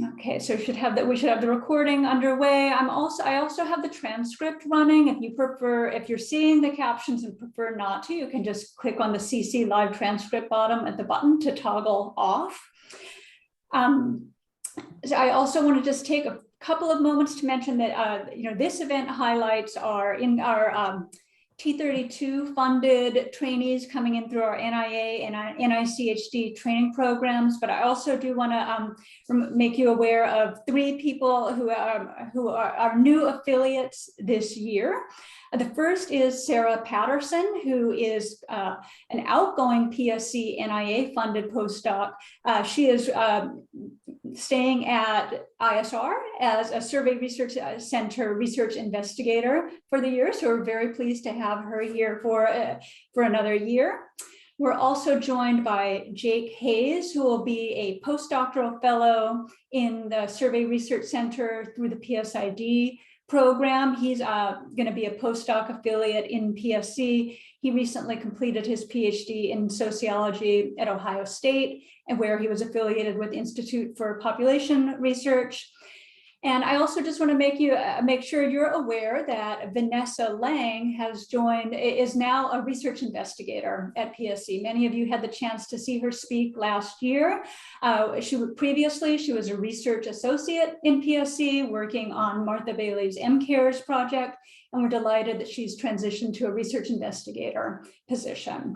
Okay, so we should have the recording underway. I also have the transcript running. If you prefer, if you're seeing the captions and prefer not to, you can just click on the CC live transcript bottom at the button to toggle off. So I also want to just take a couple of moments to mention that this event highlights our T32 funded trainees coming in through our NIA and our NICHD training programs, but I also do want to make you aware of 3 people who are new affiliates this year. The first is Sarah Patterson, who is an outgoing PSC NIA funded postdoc. She is staying at ISR as a Survey Research Center research investigator for the year. So we're very pleased to have her here for another year. We're also joined by Jake Hayes, who will be a postdoctoral fellow in the Survey Research Center through the PSID program. He's going to be a postdoc affiliate in PSC. He recently completed his PhD in sociology at Ohio State, and where he was affiliated with Institute for Population Research. And I also just want to make sure you're aware that Vanessa Lang is now a research investigator at PSC. Many of you had the chance to see her speak last year. Previously, she was a research associate in PSC working on Martha Bailey's MCARES project, and we're delighted that she's transitioned to a research investigator position.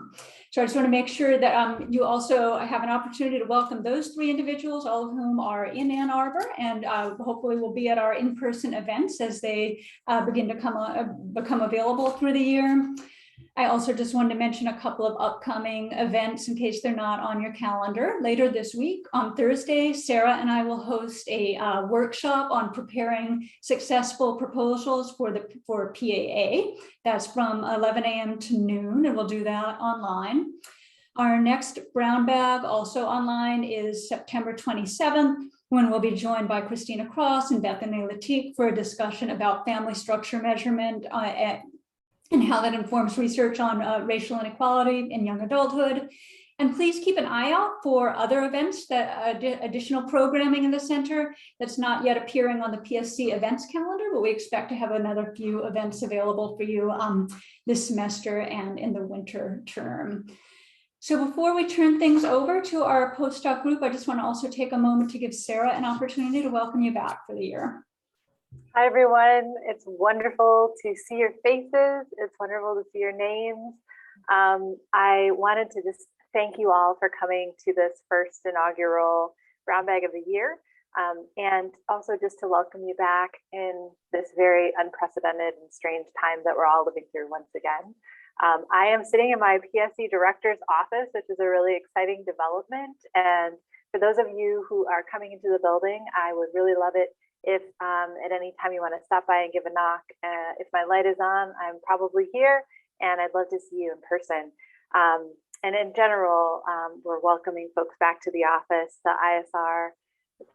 So I just want to make sure that you also have an opportunity to welcome those 3 individuals, all of whom are in Ann Arbor, and hopefully will be at our in-person events as they begin to become available through the year. I also just wanted to mention a couple of upcoming events in case they're not on your calendar. Later this week, on Thursday, Sarah and I will host a workshop on preparing successful proposals for PAA. That's from 11 a.m. to noon, and we'll do that online. Our next brown bag, also online, is September 27th, when we'll be joined by Christina Cross and Bethany Latique for a discussion about family structure measurement and how that informs research on racial inequality in young adulthood. And please keep an eye out for other events, additional programming in the center that's not yet appearing on the PSC events calendar, but we expect to have another few events available for you this semester and in the winter term. So before we turn things over to our postdoc group, I just want to also take a moment to give Sarah an opportunity to welcome you back for the year. Hi, everyone. It's wonderful to see your faces. It's wonderful to see your names. I wanted to just thank you all for coming to this first inaugural Brown Bag of the Year, and also just to welcome you back in this very unprecedented and strange time that we're all living through once again. I am sitting in my PSC director's office, which is a really exciting development. And for those of you who are coming into the building, I would really love it if at any time you want to stop by and give a knock. If my light is on, I'm probably here, and I'd love to see you in person. And in general, we're welcoming folks back to the office. The ISR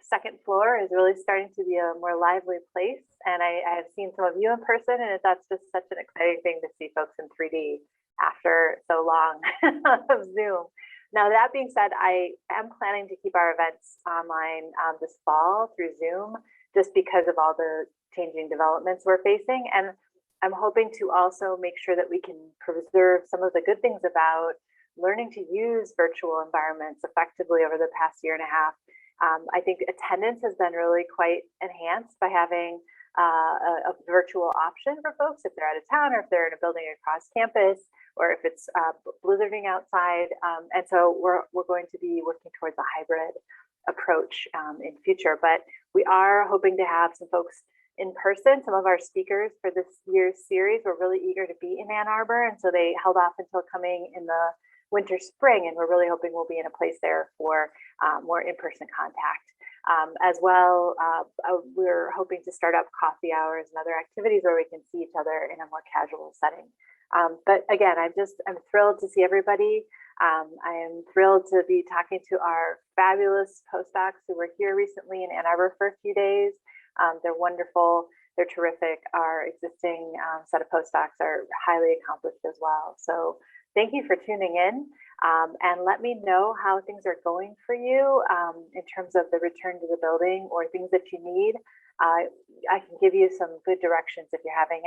second floor is really starting to be a more lively place. And I have seen some of you in person, and that's just such an exciting thing to see folks in 3D after so long of Zoom. Now, that being said, I am planning to keep our events online this fall through Zoom, just because of all the changing developments we're facing. And I'm hoping to also make sure that we can preserve some of the good things about learning to use virtual environments effectively over the past year and a half. I think attendance has been really quite enhanced by having a virtual option for folks if they're out of town, or if they're in a building across campus, or if it's blizzarding outside. And so we're going to be working towards a hybrid approach in future, but we are hoping to have some folks in person. Some of our speakers for this year's series were really eager to be in Ann Arbor, and so they held off until coming in the winter, spring, and we're really hoping we'll be in a place there for more in-person contact. As well, we're hoping to start up coffee hours and other activities where we can see each other in a more casual setting. But again, I'm thrilled to see everybody. I am thrilled to be talking to our fabulous postdocs who were here recently in Ann Arbor for a few days. They're wonderful. They're terrific. Our existing set of postdocs are highly accomplished as well. So thank you for tuning in. And let me know how things are going for you in terms of the return to the building or things that you need. I can give you some good directions if you're having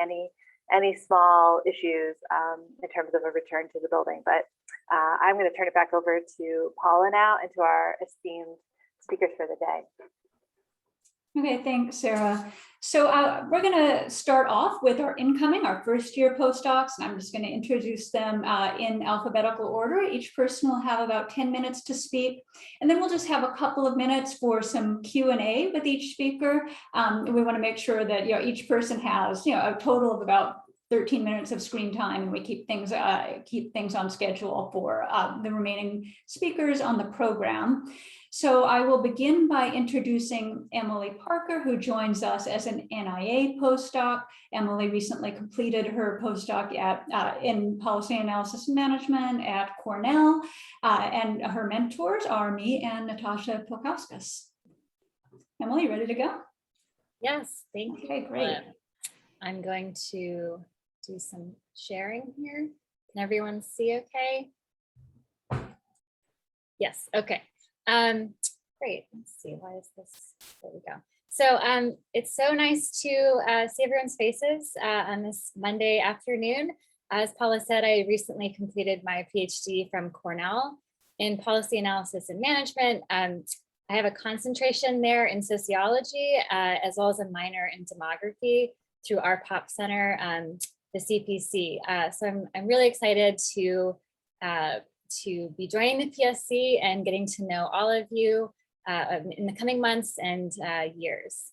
any small issues in terms of a return to the building. But I'm going to turn it back over to Paula now and to our esteemed speakers for the day. Okay, thanks, Sarah. So we're going to start off with our first year postdocs, and I'm just going to introduce them in alphabetical order. Each person will have about 10 minutes to speak, and then we'll just have a couple of minutes for some Q&A with each speaker. We want to make sure that each person has a total of about 13 minutes of screen time, and we keep things on schedule for the remaining speakers on the program. So I will begin by introducing Emily Parker, who joins us as an NIA postdoc. Emily recently completed her postdoc in policy analysis and management at Cornell, and her mentors are me and Natasha Pilkauskas. Emily, ready to go? Yes, thank you. Okay, great. I'm going to do some sharing here. Can everyone see okay? Yes, okay. Great, let's see, why is this, there we go. So it's so nice to see everyone's faces on this Monday afternoon. As Paula said, I recently completed my PhD from Cornell in policy analysis and management. I have a concentration there in sociology, as well as a minor in demography through our POP Center, the CPC. So I'm really excited to be joining the PSC and getting to know all of you in the coming months and years.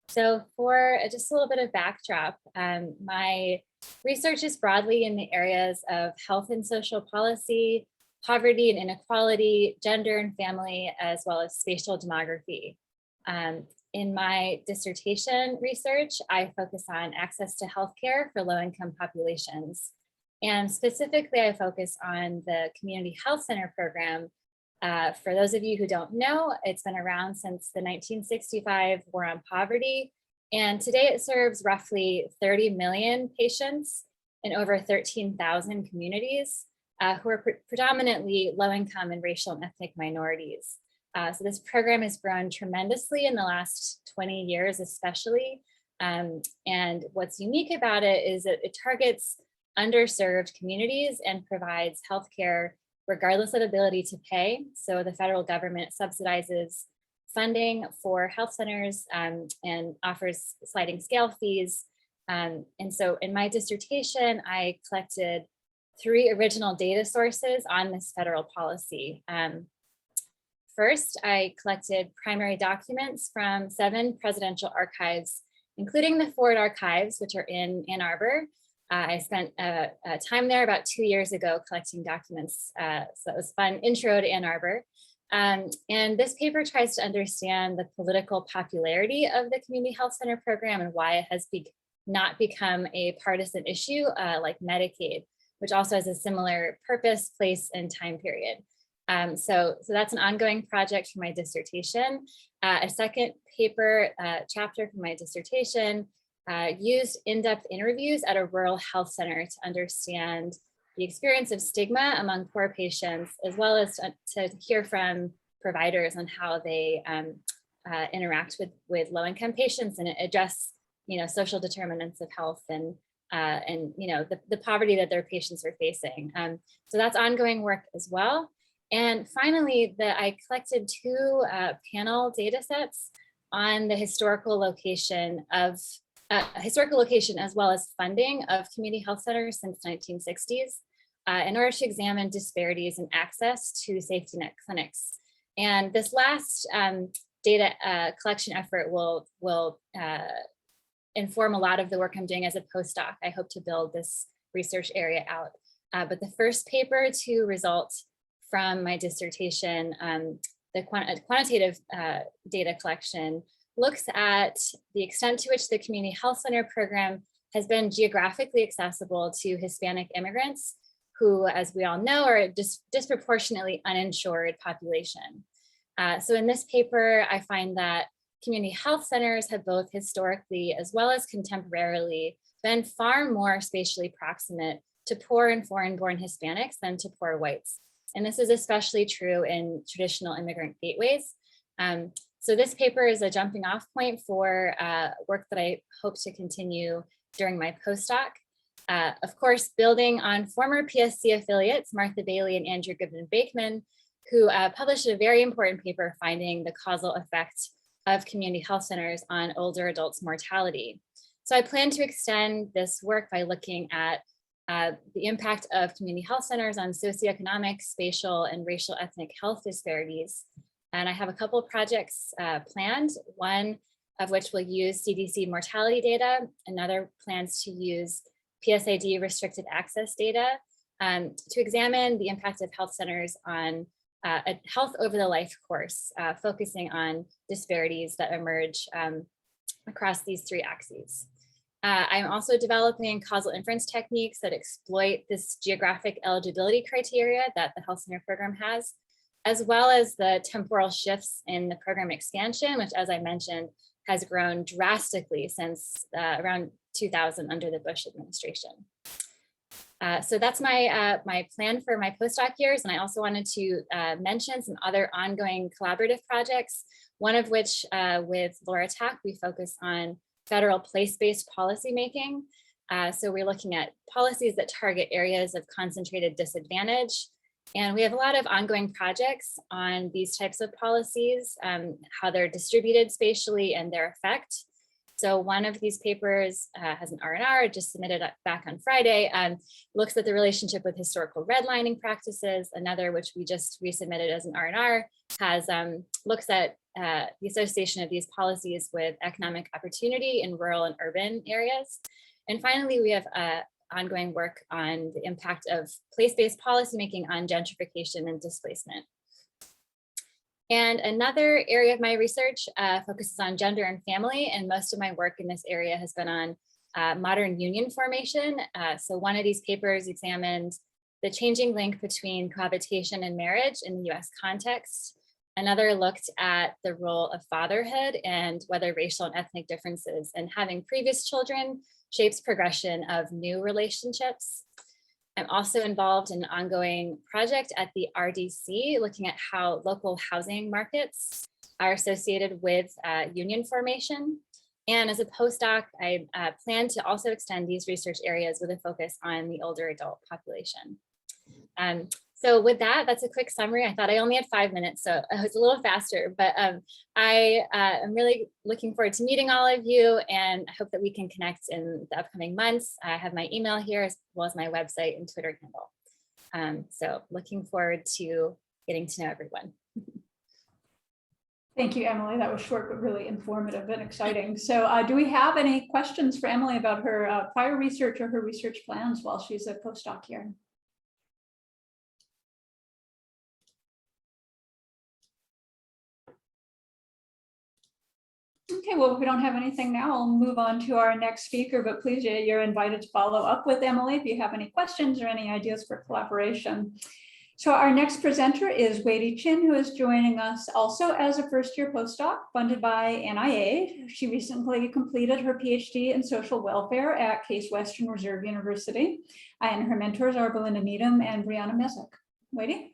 So for just a little bit of backdrop, my research is broadly in the areas of health and social policy, poverty and inequality, gender and family, as well as spatial demography. In my dissertation research, I focus on access to healthcare for low-income populations. And specifically, I focus on the Community Health Center program. For those of you who don't know, it's been around since the 1965 War on Poverty. And today it serves roughly 30 million patients in over 13,000 communities who are predominantly low-income and racial and ethnic minorities. So this program has grown tremendously in the last 20 years, especially. And what's unique about it is that it targets underserved communities and provides healthcare regardless of ability to pay. So the federal government subsidizes funding for health centers and offers sliding scale fees. And so in my dissertation, I collected 3 original data sources on this federal policy. First, I collected primary documents from 7 presidential archives, including the Ford archives, which are in Ann Arbor. I spent time there about 2 years ago collecting documents, so it was a fun intro to Ann Arbor. And this paper tries to understand the political popularity of the Community Health Center program and why it has not become a partisan issue like Medicaid, which also has a similar purpose, place, and time period. So that's an ongoing project for my dissertation. A second paper chapter for my dissertation used in-depth interviews at a rural health center to understand the experience of stigma among poor patients, as well as to hear from providers on how they interact with low-income patients and address, social determinants of health and the poverty that their patients are facing. So that's ongoing work as well. And finally, I collected 2 panel data sets on the historical location as well as funding of community health centers since 1960s in order to examine disparities in access to safety net clinics. And this last data collection effort will inform a lot of the work I'm doing as a postdoc. I hope to build this research area out. But the first paper to result from my dissertation, the quantitative data collection, looks at the extent to which the Community Health Center program has been geographically accessible to Hispanic immigrants who, as we all know, are a disproportionately uninsured population. So in this paper, I find that community health centers have both historically as well as contemporarily been far more spatially proximate to poor and foreign-born Hispanics than to poor whites. And this is especially true in traditional immigrant gateways. So this paper is a jumping off point for work that I hope to continue during my postdoc. Of course, building on former PSC affiliates, Martha Bailey and Andrew Goodman-Bakeman, who published a very important paper finding the causal effect of community health centers on older adults' mortality. So I plan to extend this work by looking at the impact of community health centers on socioeconomic, spatial, and racial ethnic health disparities. And I have a couple of projects planned, one of which will use CDC mortality data, another plans to use PSAD restricted access data to examine the impact of health centers on a health over the life course, focusing on disparities that emerge across these three axes. I'm also developing causal inference techniques that exploit this geographic eligibility criteria that the health center program has, as well as the temporal shifts in the program expansion, which, as I mentioned, has grown drastically since around 2000 under the Bush administration. So that's my plan for my postdoc years. And I also wanted to mention some other ongoing collaborative projects, one of which with Laura Tack, we focus on federal place-based policymaking. So we're looking at policies that target areas of concentrated disadvantage. And we have a lot of ongoing projects on these types of policies, how they're distributed spatially and their effect. So one of these papers has an R&R, just submitted back on Friday, looks at the relationship with historical redlining practices. Another, which we just resubmitted as an R&R, has looks at the association of these policies with economic opportunity in rural and urban areas. And finally, we have ongoing work on the impact of place-based policymaking on gentrification and displacement. And another area of my research focuses on gender and family, and most of my work in this area has been on modern union formation. So one of these papers examined the changing link between cohabitation and marriage in the US context. Another looked at the role of fatherhood and whether racial and ethnic differences in having previous children shapes progression of new relationships. I'm also involved in an ongoing project at the RDC, looking at how local housing markets are associated with union formation. And as a postdoc, I plan to also extend these research areas with a focus on the older adult population. So with that, that's a quick summary. I thought I only had 5 minutes, so I was a little faster, but I am really looking forward to meeting all of you, and I hope that we can connect in the upcoming months. I have my email here as well as my website and Twitter handle. So looking forward to getting to know everyone. Thank you, Emily. That was short, but really informative and exciting. So do we have any questions for Emily about her prior research or her research plans while she's a postdoc here? Okay, well, if we don't have anything now, I'll move on to our next speaker, but please, you're invited to follow up with Emily if you have any questions or any ideas for collaboration. So our next presenter is Weidi Chin, who is joining us also as a first-year postdoc funded by NIA. She recently completed her PhD in social welfare at Case Western Reserve University, and her mentors are Belinda Needham and Briana Mezuk. Weidi?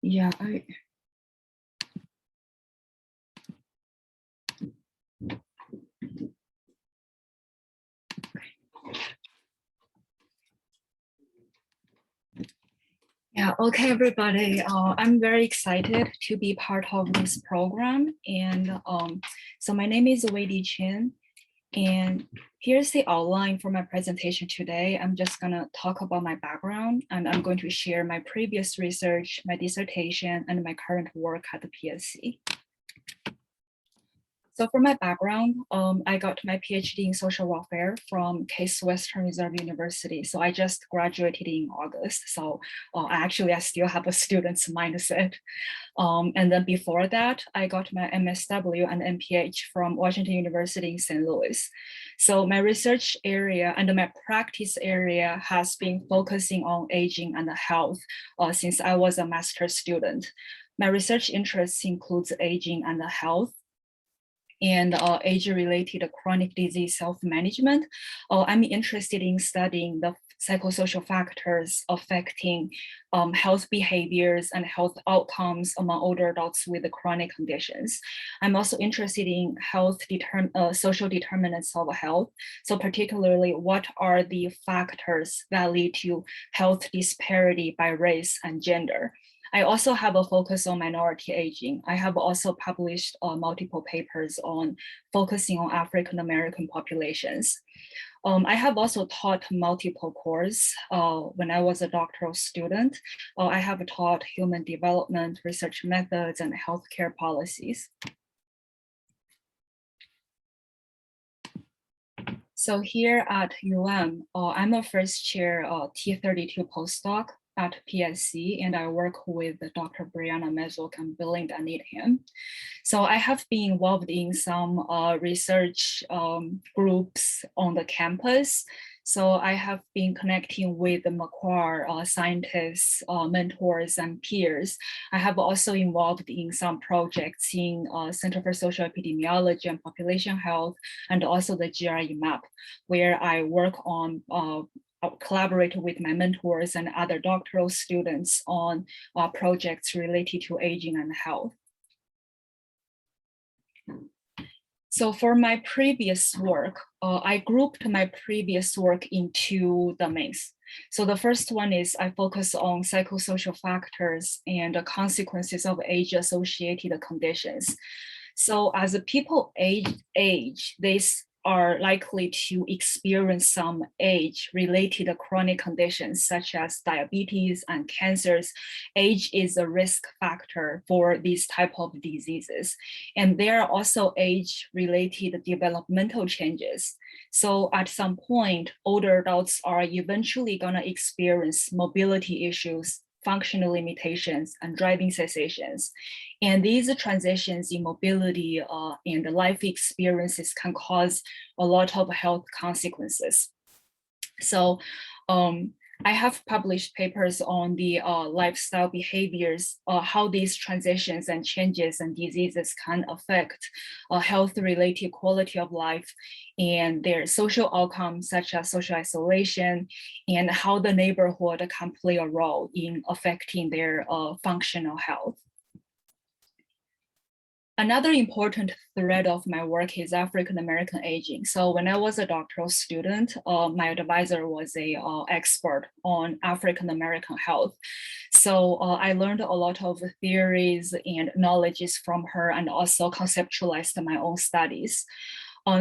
Yeah, okay, everybody. I'm very excited to be part of this program. And so my name is Weidi Chin. And here's the outline for my presentation today. I'm just gonna talk about my background, and I'm going to share my previous research, my dissertation, and my current work at the PSC. So for my background, I got my PhD in social welfare from Case Western Reserve University. So I just graduated in August. So I still have a student's mindset. And then before that, I got my MSW and MPH from Washington University in St. Louis. So my research area and my practice area has been focusing on aging and health since I was a master's student. My research interests includes aging and health, and age-related chronic disease self-management. I'm interested in studying the psychosocial factors affecting health behaviors and health outcomes among older adults with chronic conditions. I'm also interested in social determinants of health. So particularly, what are the factors that lead to health disparity by race and gender? I also have a focus on minority aging. I have also published multiple papers on focusing on African American populations. I have also taught multiple courses when I was a doctoral student. I have taught human development, research methods, and healthcare policies. So here at I'm a first chair T32 postdoc at PSC, and I work with Dr. Briana, Mezuk, and Belinda Needham. So I have been involved in some research groups on the campus. So I have been connecting with the Macquarie scientists, mentors, and peers. I have also involved in some projects in Center for Social Epidemiology and Population Health, and also the GRE map, where I work on collaborate with my mentors and other doctoral students on projects related to aging and health. So for my previous work, I grouped my previous work into domains. So the first one is I focus on psychosocial factors and the consequences of age-associated conditions. So as people age, they are likely to experience some age-related chronic conditions such as diabetes and cancers. Age is a risk factor for these type of diseases. And there are also age-related developmental changes. So at some point, older adults are eventually gonna experience mobility issues, functional limitations, and driving cessations. And these transitions in mobility and life experiences can cause a lot of health consequences. So I have published papers on the lifestyle behaviors, how these transitions and changes and diseases can affect health-related quality of life and their social outcomes, such as social isolation, and how the neighborhood can play a role in affecting their functional health. Another important thread of my work is African American aging. So when I was a doctoral student, my advisor was an expert on African American health. So I learned a lot of theories and knowledges from her, and also conceptualized my own studies.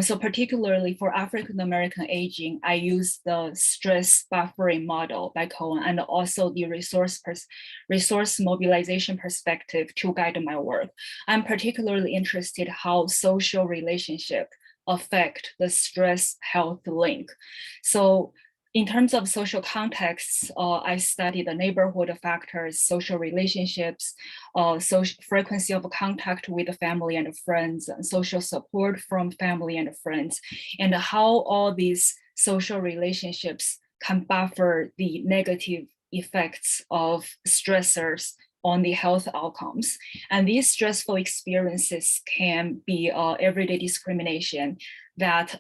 So particularly for African American aging, I use the stress buffering model by Cohen, and also the resource mobilization perspective to guide my work. I'm particularly interested how social relationship affect the stress health link. So in terms of social contexts, I study the neighborhood factors, social relationships, social frequency of contact with the family and friends, and social support from family and friends, and how all these social relationships can buffer the negative effects of stressors on the health outcomes. And these stressful experiences can be everyday discrimination, that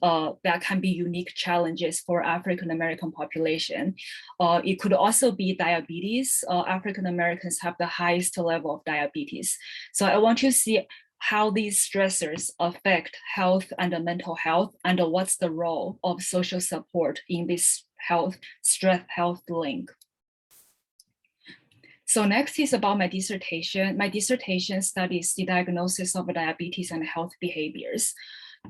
can be unique challenges for African American population. It could also be diabetes. African Americans have the highest level of diabetes. So I want to see how these stressors affect health and mental health, and what's the role of social support in this stress health link. So next is about my dissertation. My dissertation studies the diagnosis of diabetes and health behaviors.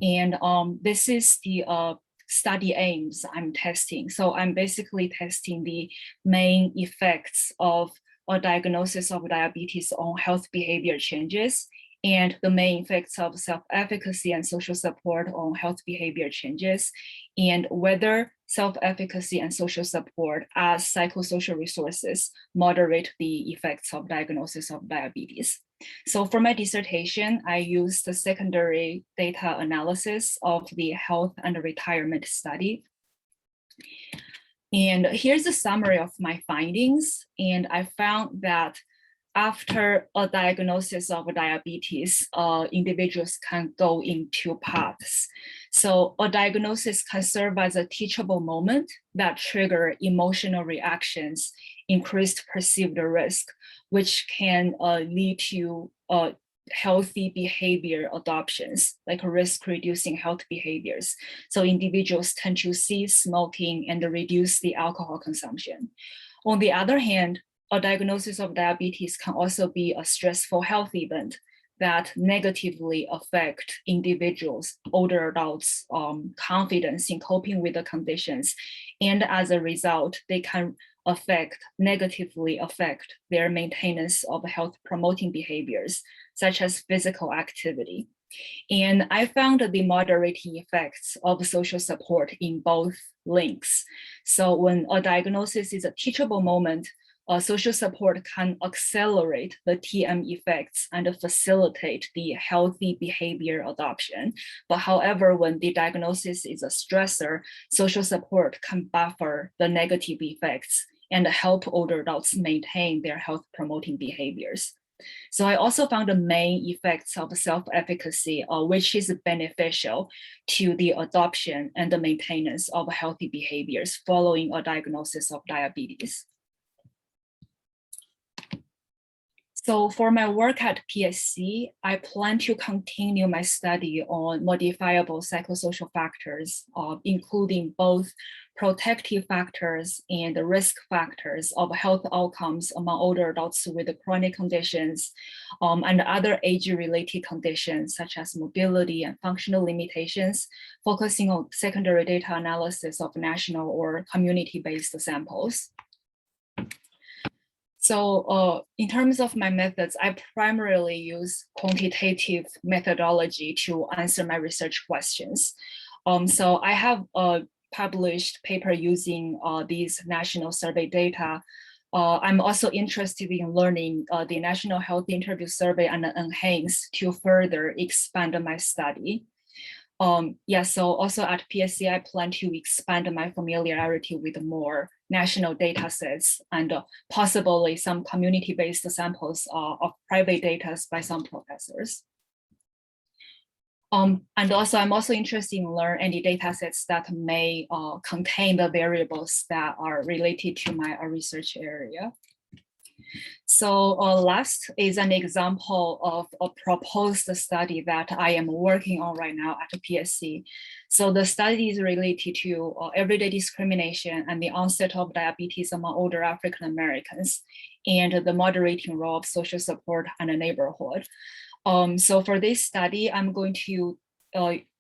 And this is the study aims I'm testing. So I'm basically testing the main effects of a diagnosis of diabetes on health behavior changes, and the main effects of self-efficacy and social support on health behavior changes, and whether self-efficacy and social support as psychosocial resources moderate the effects of diagnosis of diabetes. So for my dissertation, I used the secondary data analysis of the health and retirement study. And here's a summary of my findings. And I found that after a diagnosis of diabetes, individuals can go in two paths. So a diagnosis can serve as a teachable moment that trigger emotional reactions, increased perceived risk, which can lead to healthy behavior adoptions, like risk-reducing health behaviors. So individuals tend to cease smoking and reduce the alcohol consumption. On the other hand, a diagnosis of diabetes can also be a stressful health event that negatively affect individuals, older adults, confidence in coping with the conditions. And as a result, they can negatively affect their maintenance of health promoting behaviors, such as physical activity. And I found the moderating effects of social support in both links. So when a diagnosis is a teachable moment, social support can accelerate the TM effects and facilitate the healthy behavior adoption. But however, when the diagnosis is a stressor, social support can buffer the negative effects and help older adults maintain their health promoting behaviors. So I also found the main effects of self-efficacy, which is beneficial to the adoption and the maintenance of healthy behaviors following a diagnosis of diabetes. So for my work at PSC, I plan to continue my study on modifiable psychosocial factors, including both protective factors and the risk factors of health outcomes among older adults with chronic conditions and other age-related conditions such as mobility and functional limitations, focusing on secondary data analysis of national or community-based samples. So in terms of my methods, I primarily use quantitative methodology to answer my research questions. So I have published paper using these national survey data. I'm also interested in learning the National Health Interview Survey and NHANES to further expand my study. So also at PSC, I plan to expand my familiarity with more national data sets and possibly some community-based samples of private data by some professors. And also, I'm also interested in learning any data sets that may contain the variables that are related to my research area. So last is an example of a proposed study that I am working on right now at PSC. So the study is related to everyday discrimination and the onset of diabetes among older African Americans and the moderating role of social support and a neighborhood. So for this study, I'm going to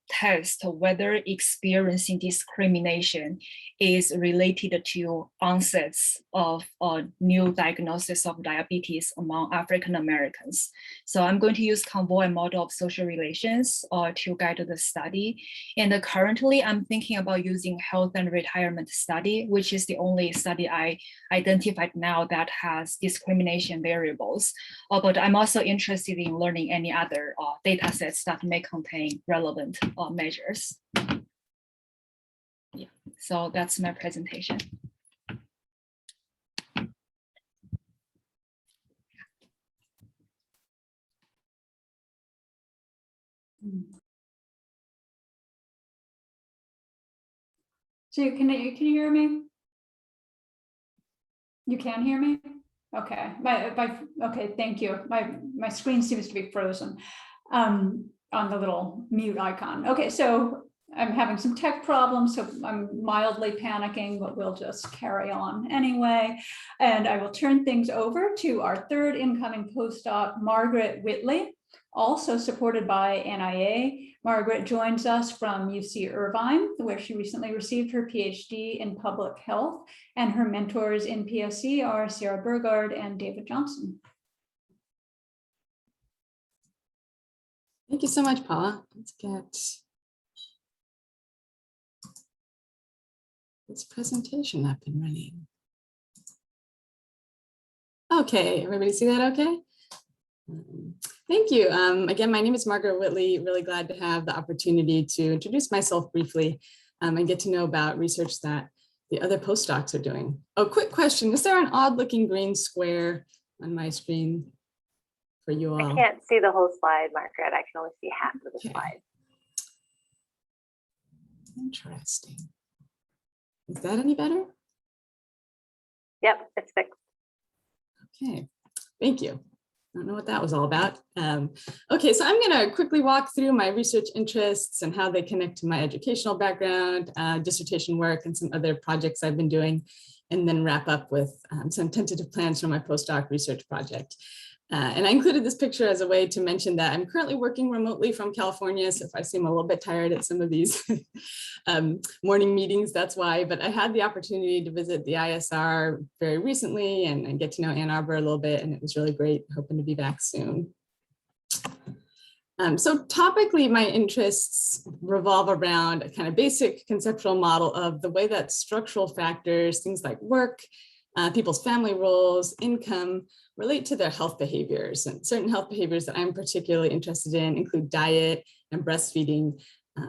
test whether experiencing discrimination is related to onsets of a new diagnosis of diabetes among African Americans. So I'm going to use convoy model of social relations to guide the study. And currently I'm thinking about using health and retirement study, which is the only study I identified now that has discrimination variables. But I'm also interested in learning any other data sets that may contain relevant measures. Yeah, so that's my presentation. So can you hear me? You can hear me? Okay, okay, thank you. My screen seems to be frozen on the little mute icon. Okay, so I'm having some tech problems, so I'm mildly panicking, but we'll just carry on anyway. And I will turn things over to our third incoming postdoc, Margaret Whitley, also supported by NIA. Margaret joins us from UC Irvine, where she recently received her PhD in public health, and her mentors in PSC are Sarah Burgard and David Johnson. Thank you so much, Paula. Let's get this presentation up and running. Okay, everybody see that okay? Thank you. Again, my name is Margaret Whitley. Really glad to have the opportunity to introduce myself briefly and get to know about research that the other postdocs are doing. Oh, quick question. Is there an odd looking green square on my screen for you all? I can't see the whole slide, Margaret. I can only see half of the Okay. slide. Interesting. Is that any better? Yep, it's fixed. Okay, thank you. I don't know what that was all about. Okay, so I'm going to quickly walk through my research interests and how they connect to my educational background, dissertation work, and some other projects I've been doing, and then wrap up with some tentative plans for my postdoc research project. And I included this picture as a way to mention that I'm currently working remotely from California. So if I seem a little bit tired at some of these morning meetings, that's why. But I had the opportunity to visit the ISR very recently and get to know Ann Arbor a little bit. And it was really great. Hoping to be back soon. So topically, my interests revolve around a kind of basic conceptual model of the way that structural factors, things like work, people's family roles, income, relate to their health behaviors. And certain health behaviors that I'm particularly interested in include diet and breastfeeding,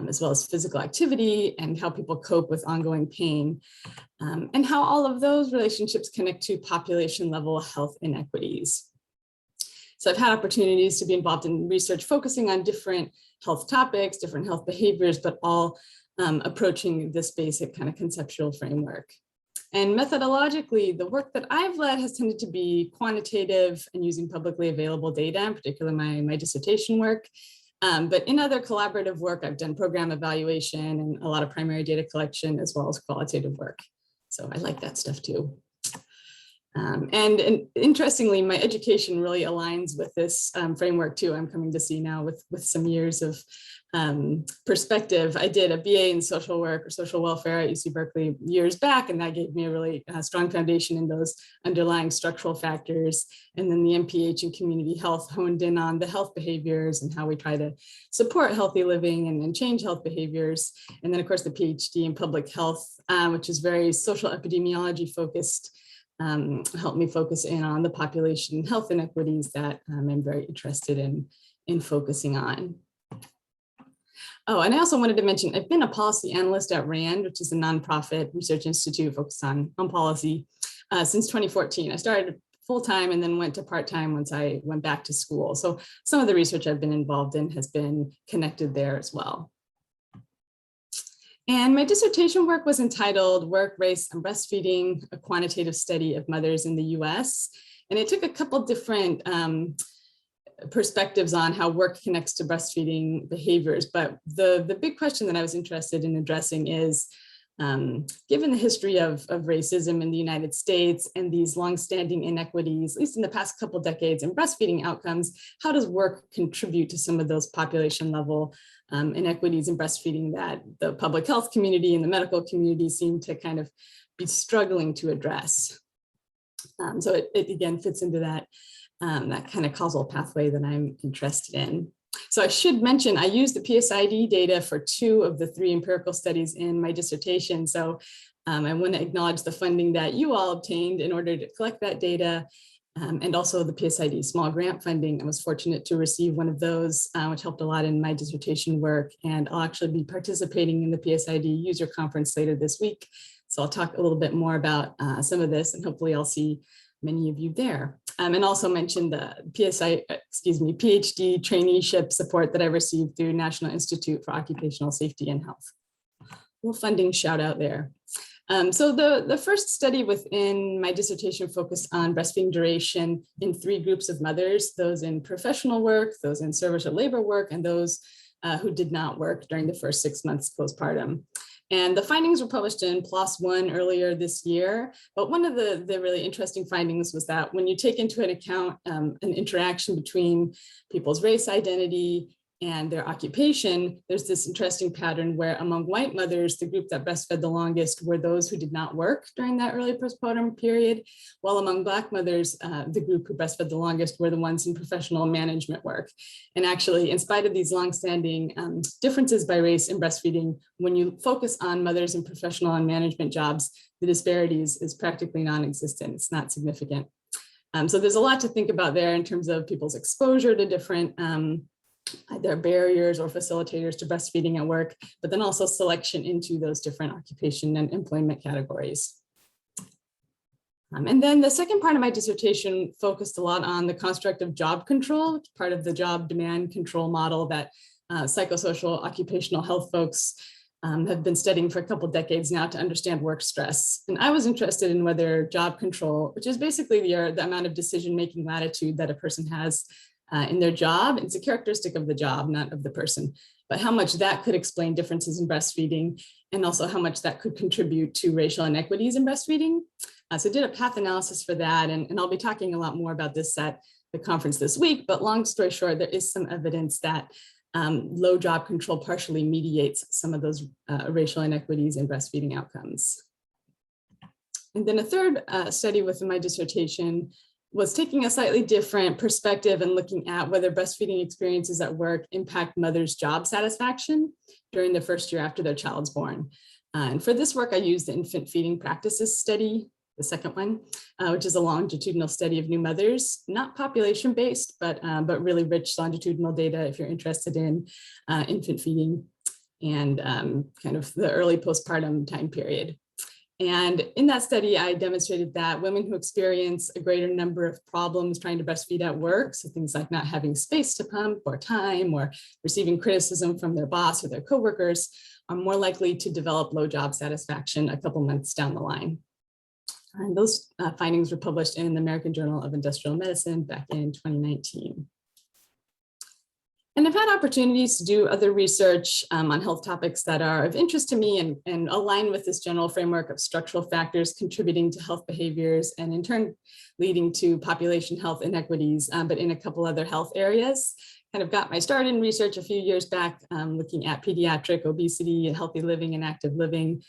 as well as physical activity and how people cope with ongoing pain, and how all of those relationships connect to population level health inequities. So I've had opportunities to be involved in research focusing on different health topics, different health behaviors, but all approaching this basic kind of conceptual framework. And methodologically, the work that I've led has tended to be quantitative and using publicly available data, in particular my dissertation work. But in other collaborative work, I've done program evaluation and a lot of primary data collection, as well as qualitative work. So I like that stuff too. And interestingly, my education really aligns with this framework too. I'm coming to see now with some years of perspective. I did a BA in social work or social welfare at UC Berkeley years back, and that gave me a really strong foundation in those underlying structural factors. And then the MPH in community health honed in on the health behaviors and how we try to support healthy living and change health behaviors. And then of course the PhD in public health, which is very social epidemiology focused, helped me focus in on the population health inequities that I'm very interested in focusing on. Oh, and I also wanted to mention, I've been a policy analyst at RAND, which is a nonprofit research institute focused on policy since 2014. I started full-time and then went to part-time once I went back to school. So some of the research I've been involved in has been connected there as well. And my dissertation work was entitled Work, Race, and Breastfeeding, a quantitative study of mothers in the US. And it took a couple different perspectives on how work connects to breastfeeding behaviors. But the big question that I was interested in addressing is, given the history of racism in the United States and these longstanding inequities, at least in the past couple decades in breastfeeding outcomes, how does work contribute to some of those population level inequities in breastfeeding that the public health community and the medical community seem to kind of be struggling to address? So it again fits into that kind of causal pathway that I'm interested in. So I should mention, I used the PSID data for 2 of the 3 empirical studies in my dissertation. So I want to acknowledge the funding that you all obtained in order to collect that data, and also the PSID small grant funding. I was fortunate to receive one of those, which helped a lot in my dissertation work. And I'll actually be participating in the PSID user conference later this week. So I'll talk a little bit more about some of this, and hopefully I'll see many of you there. And also mention the PhD traineeship support that I received through National Institute for Occupational Safety and Health. Little funding shout out there. So the first study within my dissertation focused on breastfeeding duration in 3 groups of mothers, those in professional work, those in service or labor work, and those who did not work during the first 6 months postpartum. And the findings were published in PLOS One earlier this year. But one of the really interesting findings was that when you take into account an interaction between people's race identity and their occupation, there's this interesting pattern where among white mothers, the group that breastfed the longest were those who did not work during that early postpartum period, while among Black mothers, the group who breastfed the longest were the ones in professional management work. And actually, in spite of these longstanding differences by race in breastfeeding, when you focus on mothers in professional and management jobs, the disparities is practically non-existent. It's not significant. So there's a lot to think about there in terms of people's exposure to different either barriers or facilitators to breastfeeding at work, but then also selection into those different occupation and employment categories. And then the second part of my dissertation focused a lot on the construct of job control, part of the job demand control model that psychosocial occupational health folks have been studying for a couple decades now to understand work stress. And I was interested in whether job control, which is basically the amount of decision-making latitude that a person has in their job, it's a characteristic of the job, not of the person, but how much that could explain differences in breastfeeding, and also how much that could contribute to racial inequities in breastfeeding. So I did a path analysis for that, and I'll be talking a lot more about this at the conference this week, but long story short, there is some evidence that low job control partially mediates some of those racial inequities in breastfeeding outcomes. And then a third study within my dissertation was taking a slightly different perspective and looking at whether breastfeeding experiences at work impact mothers' job satisfaction during the first year after their child's born. And for this work, I used the infant feeding practices study, the second one, which is a longitudinal study of new mothers, not population-based, but really rich longitudinal data if you're interested in infant feeding and kind of the early postpartum time period. And in that study, I demonstrated that women who experience a greater number of problems trying to breastfeed at work, so things like not having space to pump or time or receiving criticism from their boss or their coworkers, are more likely to develop low job satisfaction a couple months down the line. And those findings were published in the American Journal of Industrial Medicine back in 2019. And I've had opportunities to do other research on health topics that are of interest to me and align with this general framework of structural factors contributing to health behaviors and in turn leading to population health inequities, but in a couple other health areas. Kind of got my start in research a few years back, looking at pediatric obesity and healthy living and active living,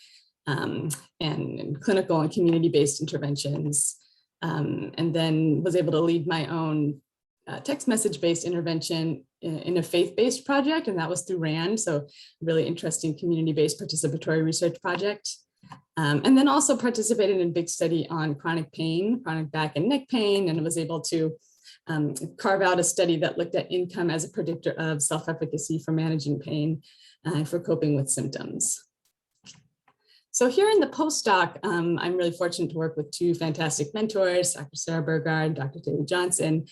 and clinical and community-based interventions, and then was able to lead my own text message-based intervention in a faith-based project, and that was through RAND, so really interesting community-based participatory research project. And then also participated in a big study on chronic pain, chronic back and neck pain, and was able to carve out a study that looked at income as a predictor of self-efficacy for managing pain, for coping with symptoms. So here in the postdoc, I'm really fortunate to work with two fantastic mentors, Dr. Sarah Burgard, Dr. David Johnson,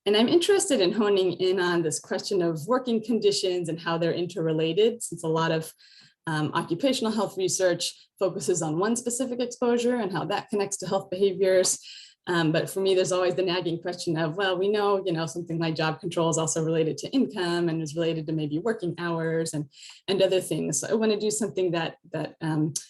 and I'm interested in honing in on this question of working conditions and how they're interrelated, since a lot of occupational health research focuses on one specific exposure and how that connects to health behaviors. But for me, there's always the nagging question of, well, we know, something like job control is also related to income and is related to maybe working hours and other things. So I want to do something that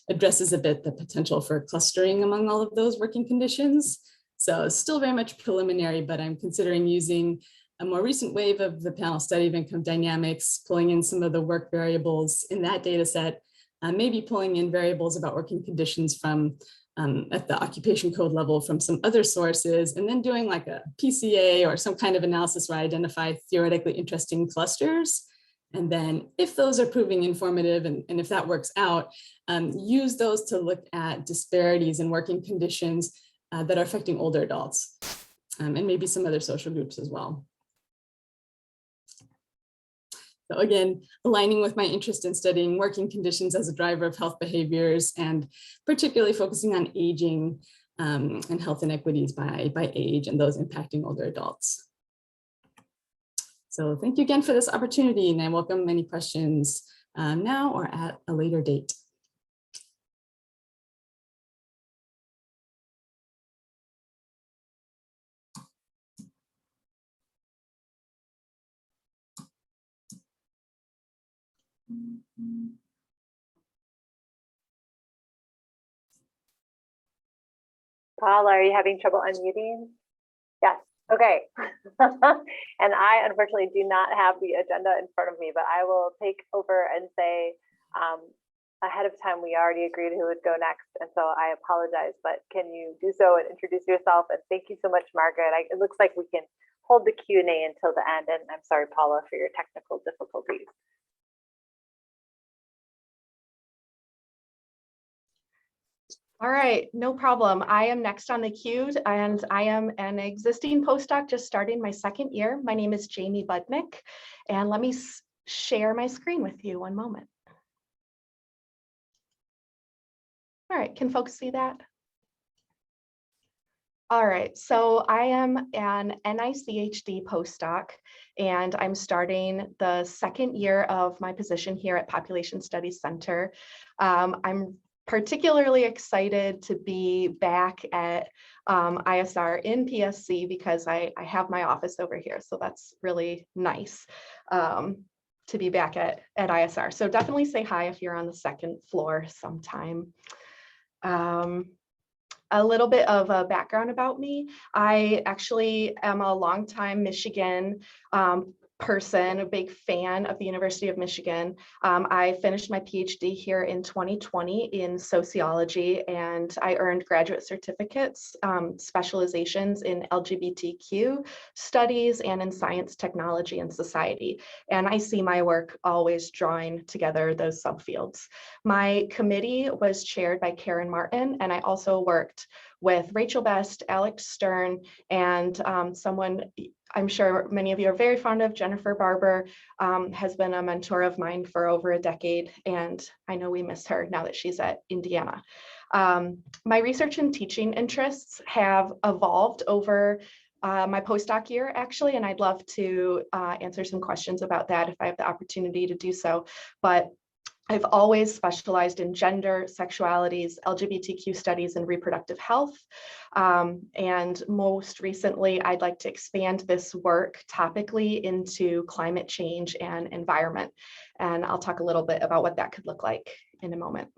addresses a bit the potential for clustering among all of those working conditions. So it's still very much preliminary, but I'm considering using a more recent wave of the panel study of income dynamics, pulling in some of the work variables in that data set, maybe pulling in variables about working conditions from at the occupation code level from some other sources, and then doing like a PCA or some kind of analysis where I identify theoretically interesting clusters. And then if those are proving informative and if that works out, use those to look at disparities in working conditions that are affecting older adults and maybe some other social groups as well. So again, aligning with my interest in studying working conditions as a driver of health behaviors and particularly focusing on aging and health inequities by age and those impacting older adults. So thank you again for this opportunity, and I welcome any questions now or at a later date. Paula, are you having trouble unmuting? Yes, okay. And I unfortunately do not have the agenda in front of me, but I will take over and say ahead of time, we already agreed who would go next. And so I apologize, but can you do so and introduce yourself? And thank you so much, Margaret. It looks like we can hold the Q&A until the end. And I'm sorry, Paula, for your technical difficulties. All right, no problem. I am next on the queue, and I am an existing postdoc just starting my second year. My name is Jamie Budnick, and let me share my screen with you one moment. All right, can folks see that? All right, so I am an NICHD postdoc, and I'm starting the second year of my position here at Population Studies Center. I'm particularly excited to be back at ISR in PSC because I have my office over here, so that's really nice to be back at ISR. So definitely say hi if you're on the second floor sometime. A little bit of a background about me. I actually am a longtime Michigan person, a big fan of the University of Michigan. I finished my PhD here in 2020 in sociology, and I earned graduate certificates, specializations in LGBTQ studies and in science, technology, and society. And I see my work always drawing together those subfields. My committee was chaired by Karen Martin, and I also worked with Rachel Best, Alex Stern, and someone I'm sure many of you are very fond of, Jennifer Barber, has been a mentor of mine for over a decade, and I know we miss her now that she's at Indiana. My research and teaching interests have evolved over my postdoc year, actually, and I'd love to answer some questions about that if I have the opportunity to do so. But I've always specialized in gender, sexualities, LGBTQ studies, and reproductive health. And most recently, I'd like to expand this work topically into climate change and environment. And I'll talk a little bit about what that could look like in a moment.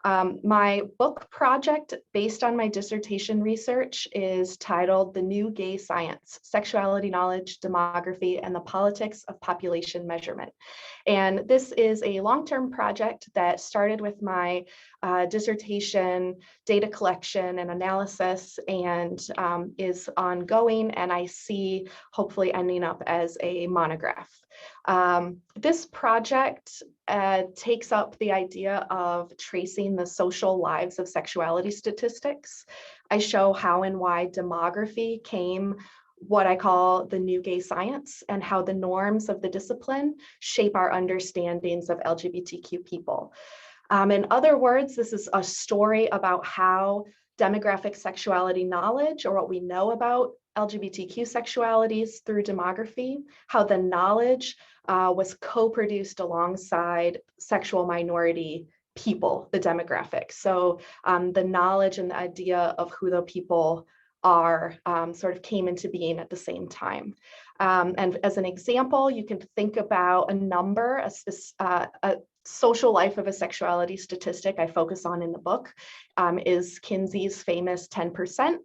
My book project based on my dissertation research is titled The New Gay Science, Sexuality, Knowledge, Demography, and the Politics of Population Measurement. And this is a long-term project that started with my dissertation, data collection and analysis, and is ongoing, and I see hopefully ending up as a monograph. This project takes up the idea of tracing the social lives of sexuality statistics. I show how and why demography came what I call the new gay science, and how the norms of the discipline shape our understandings of LGBTQ people. In other words, this is a story about how demographic sexuality knowledge, or what we know about LGBTQ sexualities through demography, how the knowledge was co-produced alongside sexual minority people, the demographics. So the knowledge and the idea of who the people are sort of came into being at the same time. And as an example, you can think about a number, a social life of a sexuality statistic I focus on in the book is Kinsey's famous 10%,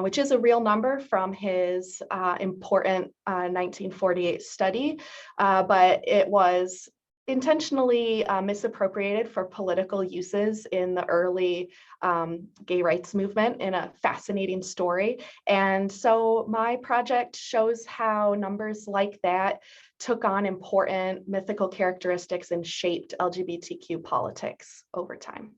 which is a real number from his important 1948 study, but it was intentionally misappropriated for political uses in the early gay rights movement in a fascinating story. And so my project shows how numbers like that took on important mythical characteristics and shaped LGBTQ politics over time.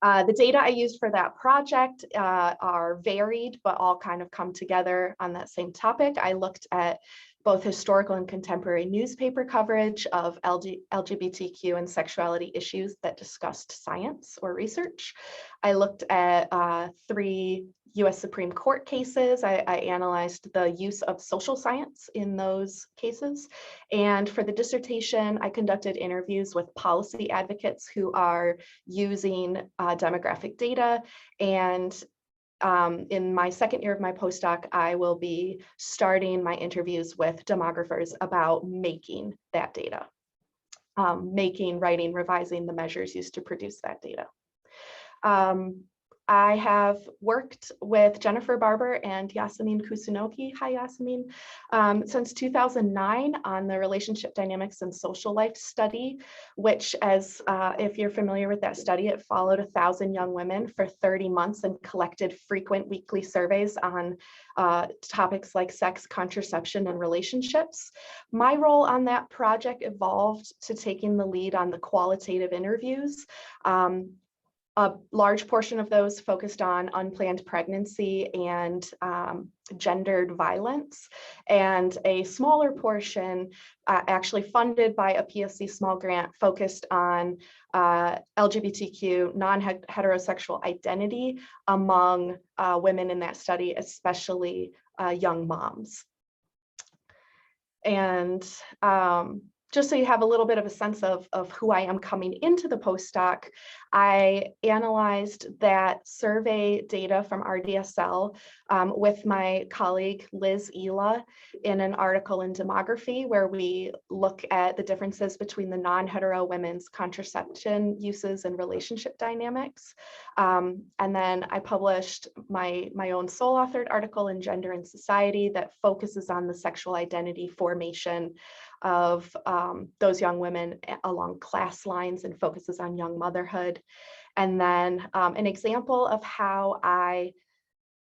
The data I used for that project are varied, but all kind of come together on that same topic. I looked at both historical and contemporary newspaper coverage of LGBTQ and sexuality issues that discussed science or research. I looked at 3 US Supreme Court cases. I analyzed the use of social science in those cases. And for the dissertation, I conducted interviews with policy advocates who are using demographic data. And in my second year of my postdoc, I will be starting my interviews with demographers about making that data, making, writing, revising the measures used to produce that data. I have worked with Jennifer Barber and Yasemin Kusunoki, hi Yasemin, since 2009 on the relationship dynamics and social life study, which as if you're familiar with that study, it followed 1,000 young women for 30 months and collected frequent weekly surveys on topics like sex, contraception, and relationships. My role on that project evolved to taking the lead on the qualitative interviews. A large portion of those focused on unplanned pregnancy and gendered violence, and a smaller portion actually funded by a PSC small grant focused on LGBTQ non-heterosexual identity among women in that study, especially young moms. And just so you have a little bit of a sense of who I am coming into the postdoc, I analyzed that survey data from RDSL with my colleague Liz Ela in an article in Demography, where we look at the differences between the non-hetero women's contraception uses and relationship dynamics. And then I published my own sole authored article in Gender and Society that focuses on the sexual identity formation of those young women along class lines and focuses on young motherhood. And then an example of how I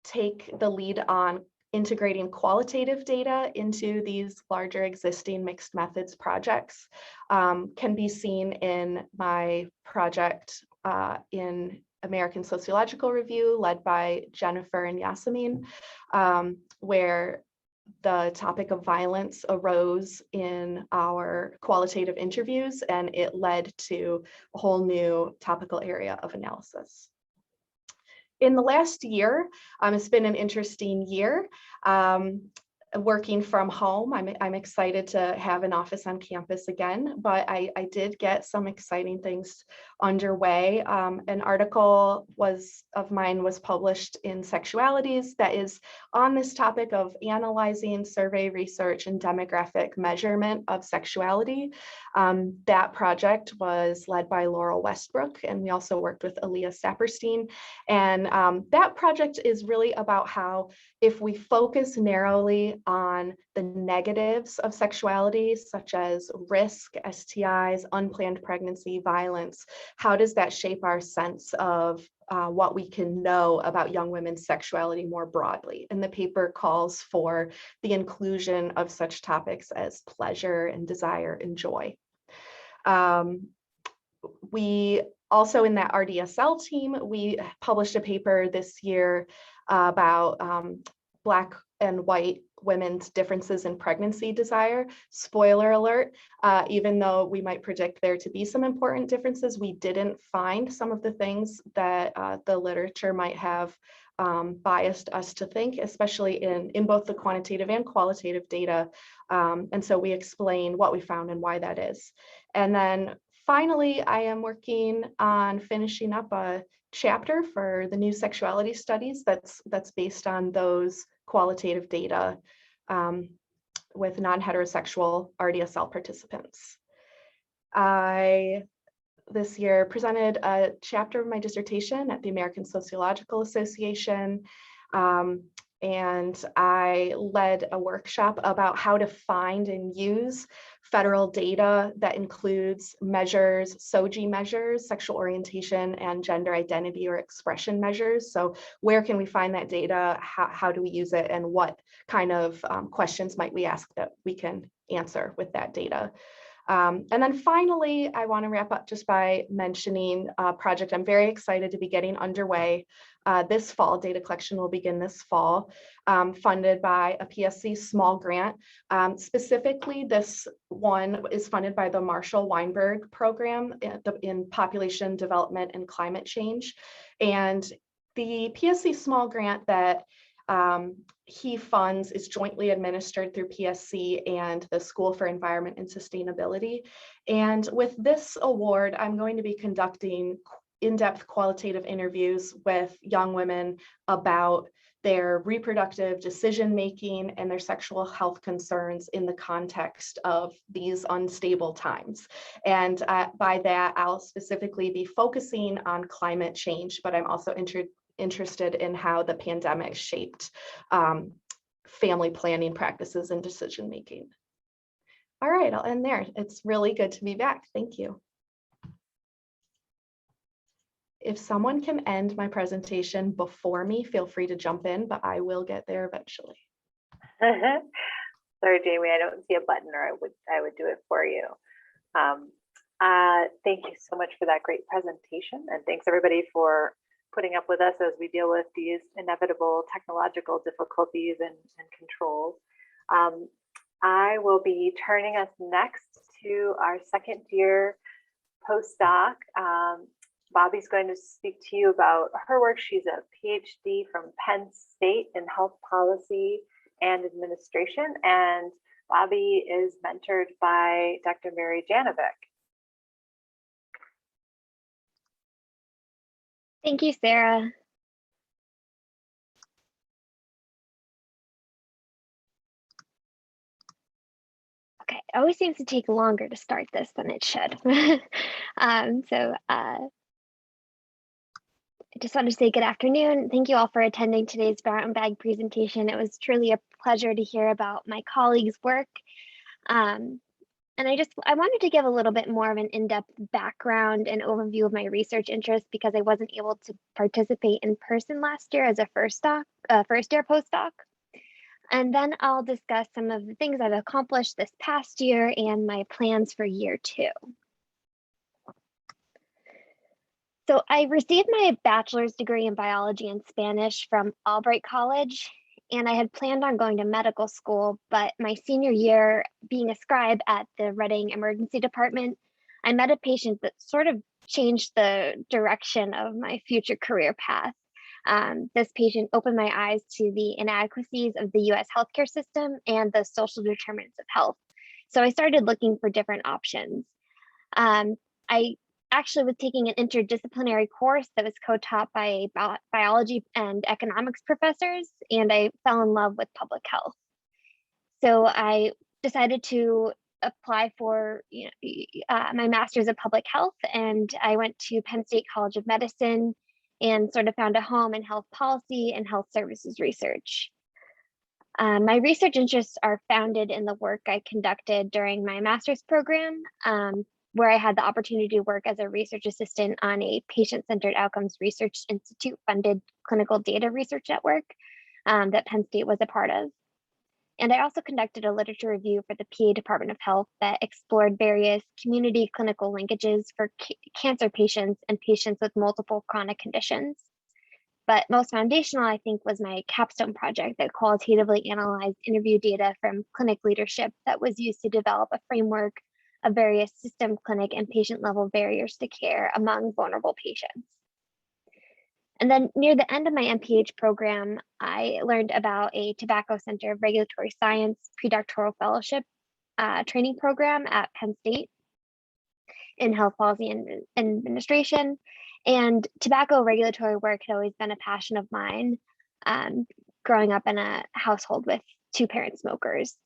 take the lead on integrating qualitative data into these larger existing mixed methods projects can be seen in my project in American Sociological Review, led by Jennifer and Yasemin, where the topic of violence arose in our qualitative interviews, and it led to a whole new topical area of analysis. In the last year, it's been an interesting year. Working from home, I'm excited to have an office on campus again, but I did get some exciting things underway. An article of mine was published in Sexualities that is on this topic of analyzing survey research and demographic measurement of sexuality. That project was led by Laurel Westbrook, and we also worked with Aaliyah Saperstein. And that project is really about how, if we focus narrowly on the negatives of sexuality, such as risk, STIs, unplanned pregnancy, violence, how does that shape our sense of what we can know about young women's sexuality more broadly? And the paper calls for the inclusion of such topics as pleasure and desire and joy. We also, in that RDSL team, we published a paper this year about Black and white women's differences in pregnancy desire. Spoiler alert, even though we might predict there to be some important differences, we didn't find some of the things that the literature might have biased us to think, especially in both the quantitative and qualitative data. And so we explain what we found and why that is. And then finally, I am working on finishing up a chapter for the new sexuality studies that's based on those qualitative data with non-heterosexual RDSL participants. I, this year, presented a chapter of my dissertation at the American Sociological Association, and I led a workshop about how to find and use federal data that includes measures, SOGI measures, sexual orientation and gender identity or expression measures. So where can we find that data? How do we use it? And what kind of questions might we ask that we can answer with that data? And then finally, I want to wrap up just by mentioning a project I'm very excited to be getting underway this fall. Data collection will begin this fall, funded by a PSC small grant. Specifically, this one is funded by the Marshall Weinberg program in population development and climate change. And the PSC small grant that he funds is jointly administered through PSC and the School for Environment and Sustainability. And with this award, I'm going to be conducting in-depth qualitative interviews with young women about their reproductive decision-making and their sexual health concerns in the context of these unstable times. And by that, I'll specifically be focusing on climate change, but I'm also interested in how the pandemic shaped family planning practices and decision-making. All right, I'll end there. It's really good to be back. Thank you. If someone can end my presentation before me, feel free to jump in, but I will get there eventually. Sorry, Jamie, I don't see a button, or I would do it for you. Thank you so much for that great presentation, and thanks everybody for putting up with us as we deal with these inevitable technological difficulties and controls. I will be turning us next to our second year postdoc. Bobbie's going to speak to you about her work. She's a PhD from Penn State in health policy and administration, and Bobbie is mentored by Dr. Mary Janevic. Thank you, Sarah. Okay, it always seems to take longer to start this than it should. I just want to say good afternoon. Thank you all for attending today's Brown Bag presentation. It was truly a pleasure to hear about my colleagues' work. And I wanted to give a little bit more of an in-depth background and overview of my research interests because I wasn't able to participate in person last year as a first-year postdoc. And then I'll discuss some of the things I've accomplished this past year and my plans for year 2. So I received my bachelor's degree in biology and Spanish from Albright College, and I had planned on going to medical school, but my senior year, being a scribe at the Reading Emergency Department, I met a patient that sort of changed the direction of my future career path. This patient opened my eyes to the inadequacies of the US healthcare system and the social determinants of health. So I started looking for different options. I actually was taking an interdisciplinary course that was co-taught by biology and economics professors, and I fell in love with public health. So I decided to apply for my master's of public health, and I went to Penn State College of Medicine and sort of found a home in health policy and health services research. My research interests are founded in the work I conducted during my master's program, where I had the opportunity to work as a research assistant on a patient-centered outcomes research institute funded clinical data research network that Penn State was a part of. And I also conducted a literature review for the PA Department of Health that explored various community clinical linkages for cancer patients and patients with multiple chronic conditions. But most foundational, I think, was my capstone project that qualitatively analyzed interview data from clinic leadership that was used to develop a framework of various system, clinic, and patient level barriers to care among vulnerable patients. And then near the end of my MPH program, I learned about a Tobacco Center of Regulatory Science predoctoral fellowship training program at Penn State in health policy and administration. And tobacco regulatory work had always been a passion of mine, growing up in a household with 2 parent smokers.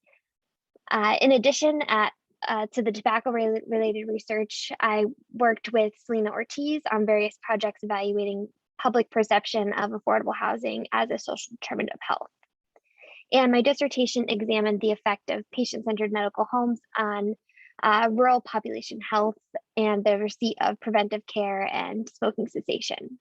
In addition, to the tobacco-related research, I worked with Selena Ortiz on various projects evaluating public perception of affordable housing as a social determinant of health. And my dissertation examined the effect of patient-centered medical homes on rural population health and the receipt of preventive care and smoking cessation.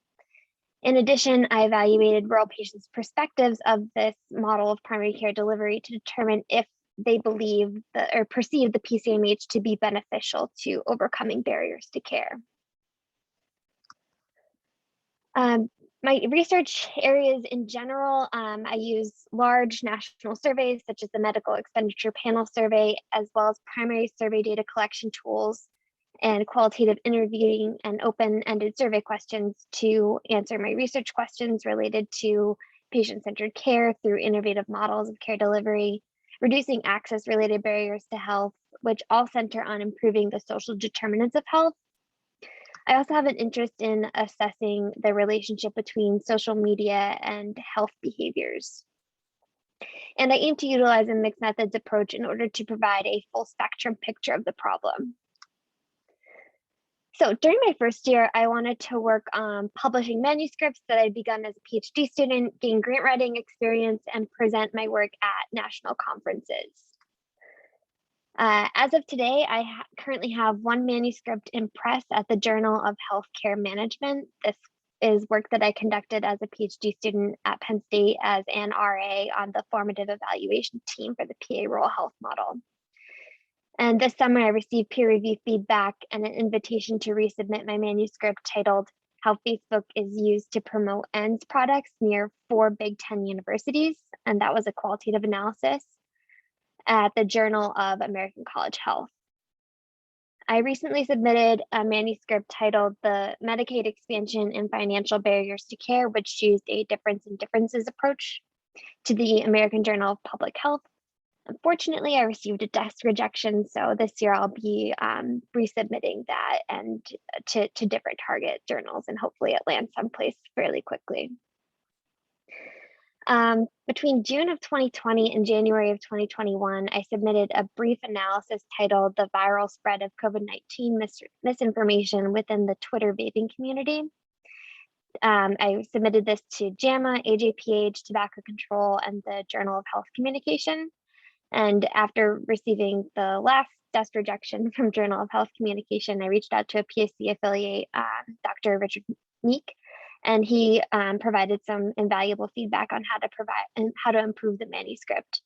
In addition, I evaluated rural patients' perspectives of this model of primary care delivery to determine if they believe or perceive the PCMH to be beneficial to overcoming barriers to care. My research areas in general, I use large national surveys such as the Medical Expenditure Panel Survey, as well as primary survey data collection tools and qualitative interviewing and open-ended survey questions to answer my research questions related to patient-centered care through innovative models of care delivery, reducing access-related barriers to health, which all center on improving the social determinants of health. I also have an interest in assessing the relationship between social media and health behaviors. And I aim to utilize a mixed methods approach in order to provide a full spectrum picture of the problem. So during my first year, I wanted to work on publishing manuscripts that I'd begun as a PhD student, gain grant writing experience, and present my work at national conferences. As of today, I currently have 1 manuscript in press at the Journal of Healthcare Management. This is work that I conducted as a PhD student at Penn State as an RA on the formative evaluation team for the PA rural health model. And this summer I received peer review feedback and an invitation to resubmit my manuscript titled How Facebook is Used to Promote ENDS Products Near 4 Big 10 Universities. And that was a qualitative analysis at the Journal of American College Health. I recently submitted a manuscript titled The Medicaid Expansion and Financial Barriers to Care, which used a difference in differences approach to the American Journal of Public Health. Unfortunately, I received a desk rejection, so this year I'll be resubmitting that and to different target journals, and hopefully it lands someplace fairly quickly. Between June of 2020 and January of 2021, I submitted a brief analysis titled The Viral Spread of COVID-19 Misinformation Within the Twitter Vaping Community. I submitted this to JAMA, AJPH, Tobacco Control, and the Journal of Health Communication. And after receiving the last desk rejection from Journal of Health Communication, I reached out to a PSC affiliate, Dr. Richard Meek, and he provided some invaluable feedback on how to improve the manuscript.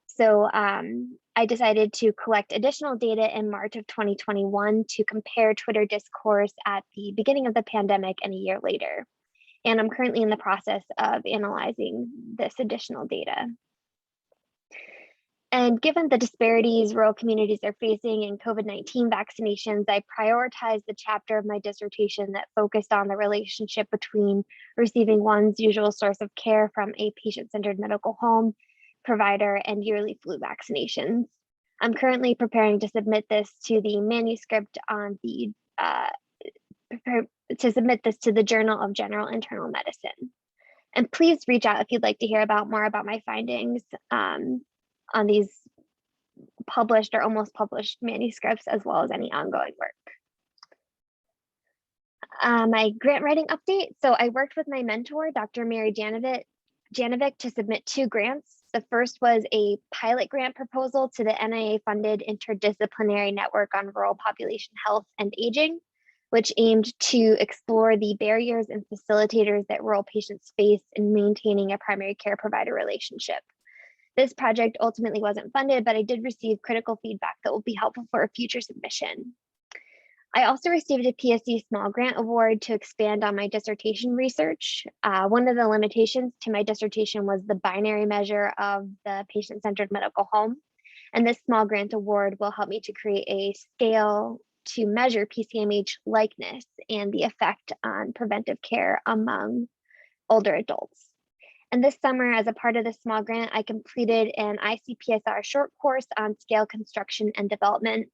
So I decided to collect additional data in March of 2021 to compare Twitter discourse at the beginning of the pandemic and a year later. And I'm currently in the process of analyzing this additional data. And given the disparities rural communities are facing in COVID-19 vaccinations, I prioritized the chapter of my dissertation that focused on the relationship between receiving one's usual source of care from a patient-centered medical home provider and yearly flu vaccinations. I'm currently preparing to submit this to the manuscript on the to the Journal of General Internal Medicine. And please reach out if you'd like to hear more about my findings on these published or almost published manuscripts, as well as any ongoing work. My grant writing update. So I worked with my mentor, Dr. Mary Janevic, to submit 2 grants. The first was a pilot grant proposal to the NIA-funded Interdisciplinary Network on Rural Population Health and Aging, which aimed to explore the barriers and facilitators that rural patients face in maintaining a primary care provider relationship. This project ultimately wasn't funded, but I did receive critical feedback that will be helpful for a future submission. I also received a PSC Small Grant Award to expand on my dissertation research. One of the limitations to my dissertation was the binary measure of the patient-centered medical home. And this Small Grant Award will help me to create a scale to measure PCMH likeness and the effect on preventive care among older adults. And this summer, as a part of this small grant, I completed an ICPSR short course on scale construction and development.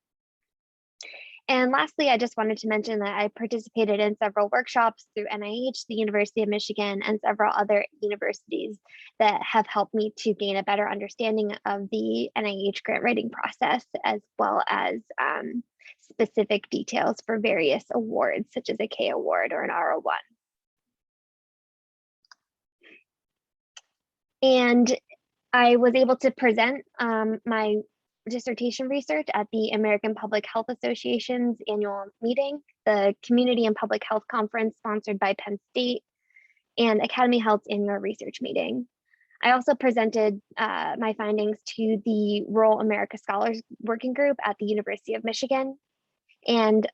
And lastly, I just wanted to mention that I participated in several workshops through NIH, the University of Michigan, and several other universities that have helped me to gain a better understanding of the NIH grant writing process, as well as specific details for various awards, such as a K award or an R01. And I was able to present my dissertation research at the American Public Health Association's annual meeting, the Community and Public Health Conference sponsored by Penn State, and Academy Health's annual research meeting. I also presented my findings to the Rural America Scholars Working Group at the University of Michigan. And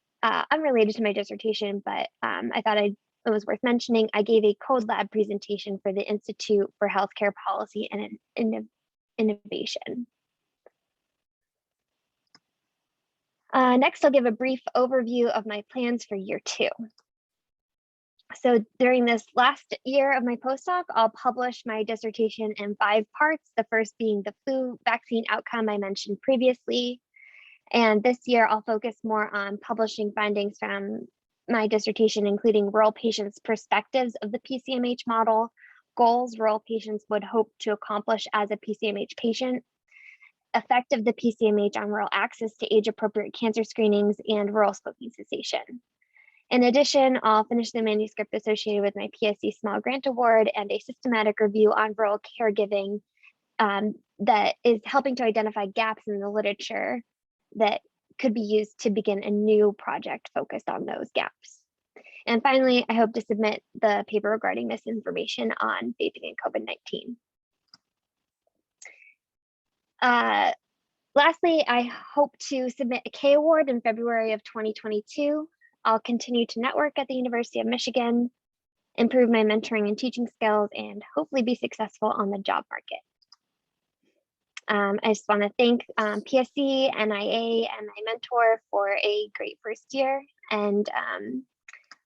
unrelated to my dissertation, but I thought it was worth mentioning, I gave a code lab presentation for the Institute for Healthcare Policy and Innovation. Next, I'll give a brief overview of my plans for year 2. So during this last year of my postdoc, I'll publish my dissertation in 5 parts, the first being the flu vaccine outcome I mentioned previously. And this year, I'll focus more on publishing findings from my dissertation, including rural patients' perspectives of the PCMH model, goals rural patients would hope to accomplish as a PCMH patient, effect of the PCMH on rural access to age-appropriate cancer screenings, and rural smoking cessation. In addition, I'll finish the manuscript associated with my PSC Small Grant Award and a systematic review on rural caregiving that is helping to identify gaps in the literature that could be used to begin a new project focused on those gaps. And finally, I hope to submit the paper regarding misinformation on vaping and COVID-19. Lastly, I hope to submit a K award in February of 2022. I'll continue to network at the University of Michigan, improve my mentoring and teaching skills, and hopefully be successful on the job market. I just want to thank PSC, NIA, and my mentor for a great first year. And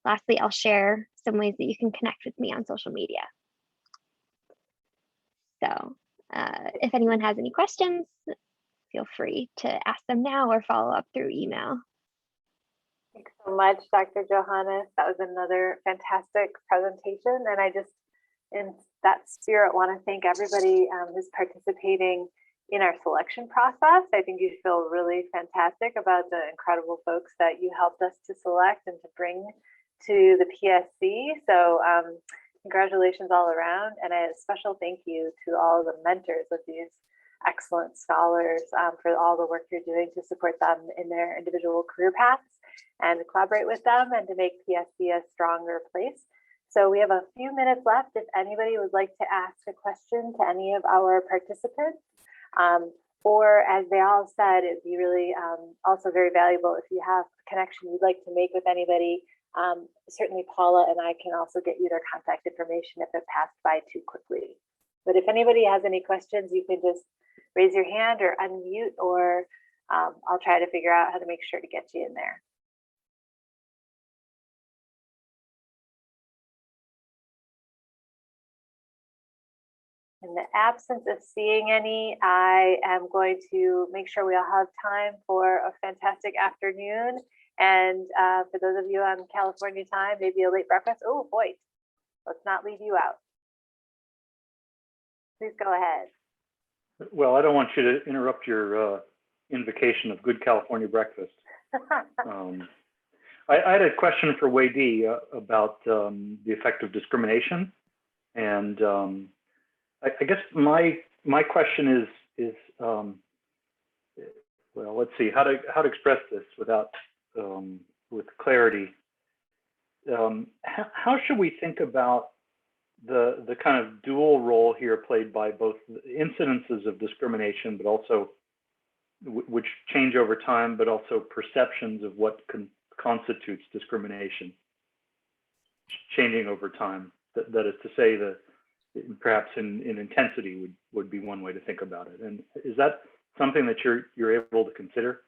lastly, I'll share some ways that you can connect with me on social media. So if anyone has any questions, feel free to ask them now or follow up through email. Thanks so much, Dr. Johannes. That was another fantastic presentation. And I just, in that spirit, want to thank everybody who's participating in our selection process. I think you feel really fantastic about the incredible folks that you helped us to select and to bring to the PSC. So congratulations all around. And a special thank you to all the mentors of these excellent scholars for all the work you're doing to support them in their individual career paths and to collaborate with them and to make PSC a stronger place. So we have a few minutes left if anybody would like to ask a question to any of our participants. Or as they all said, it'd be really also very valuable if you have a connection you'd like to make with anybody. Certainly Paula and I can also get you their contact information if it passed by too quickly. But if anybody has any questions, you can just raise your hand or unmute, or I'll try to figure out how to make sure to get you in there. In the absence of seeing any, I am going to make sure we all have time for a fantastic afternoon. And for those of you on California time, maybe a late breakfast. Oh boy, let's not leave you out. Please go ahead. Well, I don't want you to interrupt your invocation of good California breakfast. I had a question for Weidi about the effect of discrimination. And I guess my question is well, let's see how to express this without with clarity. How should we think about the kind of dual role here played by both incidences of discrimination, but also which change over time, but also perceptions of what constitutes discrimination changing over time? That is to say, that perhaps in intensity would be one way to think about it. And is that something that you're able to consider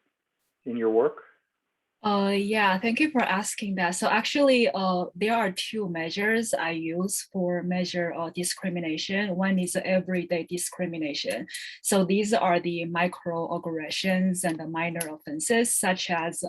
in your work? Yeah, thank you for asking that. So actually, there are two measures I use for measure discrimination. One is everyday discrimination. So these are the microaggressions and the minor offenses, such as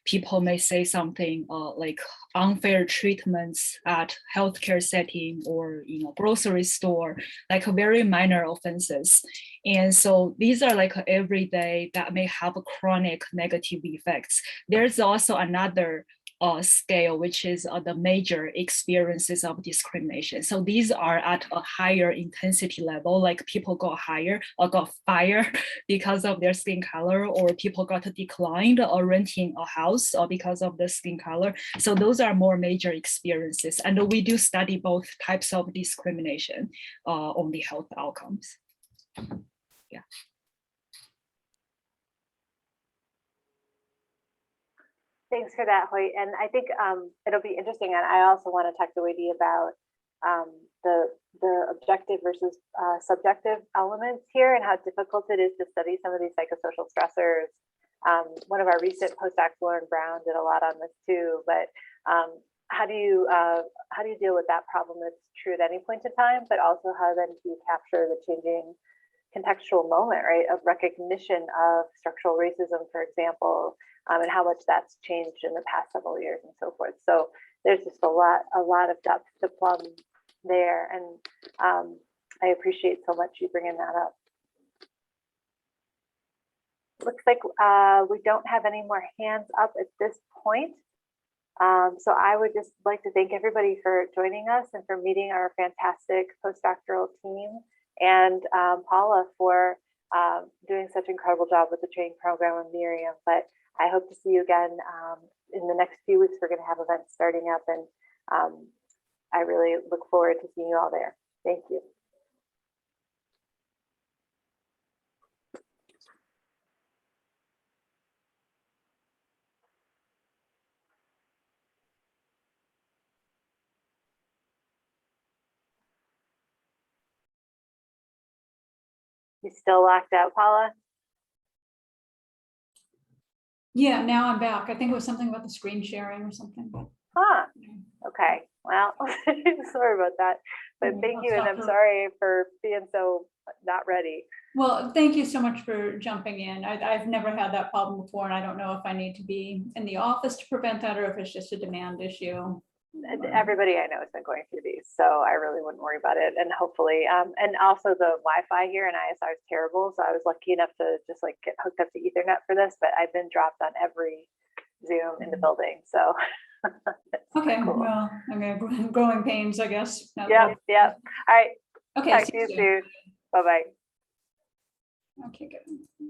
people may say something like unfair treatments at healthcare setting or grocery store, like very minor offenses. And so these are like everyday that may have chronic negative effects. There's also another scale, which is the major experiences of discrimination. So these are at a higher intensity level, like people got fired because of their skin color, or people got declined or renting a house because of the skin color. So those are more major experiences. And we do study both types of discrimination on the health outcomes. Yeah. Thanks for that, Hoyt. And I think it'll be interesting. And I also want to talk to Weidi about the objective versus subjective elements here and how difficult it is to study some of these psychosocial stressors. One of our recent postdocs, Lauren Brown, did a lot on this too. But how do you deal with that problem that's true at any point in time, but also how then do you capture the changing contextual moment, right, of recognition of structural racism, for example, and how much that's changed in the past several years and so forth. So there's just a lot of depth to plumb there, and I appreciate so much you bringing that up. Looks like we don't have any more hands up at this point. So I would just like to thank everybody for joining us and for meeting our fantastic postdoctoral team, and Paula for doing such an incredible job with the training program and Miriam. But I hope to see you again in the next few weeks. We're going to have events starting up, and I really look forward to seeing you all there. Thank you. You still locked out, Paula? Yeah, now I'm back. I think it was something about the screen sharing or something. Huh, okay, well, sorry about that, but Yeah, thank I'll you, and stop I'm her. sorry for being so not ready. Well, thank you so much for jumping in. I've never had that problem before, and I don't know if I need to be in the office to prevent that or if it's just a demand issue. Everybody I know has been going through these, so I really wouldn't worry about it. And hopefully, and also the Wi-Fi here in ISR is terrible. So I was lucky enough to just like get hooked up to Ethernet for this, but I've been dropped on every Zoom in the building. So it's Okay, cool. well, okay, growing pains, I guess. Yep, yep. All right, Okay. talk see to you soon. Bye-bye. Okay, good.